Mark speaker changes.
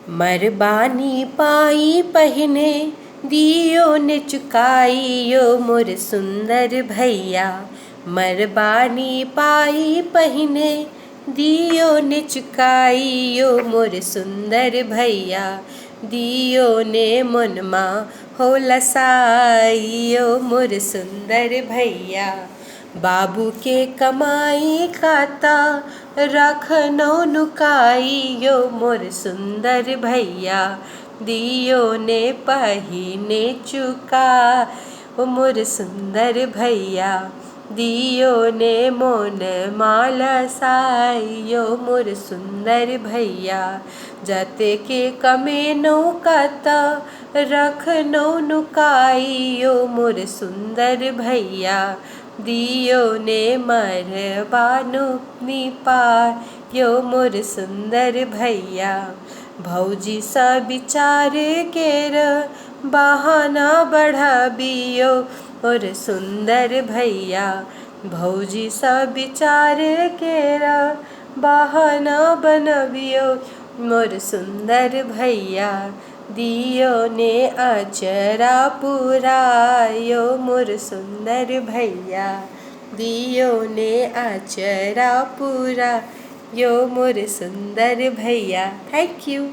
Speaker 1: मरबानी पाई पहिने दियो ने चुकाई यो मोर सुंदर भैया। मरबानी पाई पहिने दियो ने चुकाई यो मोर सुंदर भैया। दियो ने मुनमा हो लसाई यो मोर सुंदर भैया। बाबू के कमाई खाता रखनौ नुकाई यो मोर सुंदर भैया। दियो ने पहिने चुका ओ मोर सुंदर भैया। दियो ने मोन माला साइयो मोर सुंदर भैया। जते के कमेनौ कता रखनौ नुकाइयो मोर सुंदर भैया। दियो ने मरबानु निपायो मोर सुंदर भैया। भौजी सा विचार केर बहाना बढ़ाबियो मोर सुंदर भैया। भौजी सा विचार केरा बहाना बनबियो मोर सुंदर भैया। दियो ने अचरा पुरायो मोर सुंदर भैया। दियो ने अचरा पुरायो मोर सुंदर भैया। Thank you.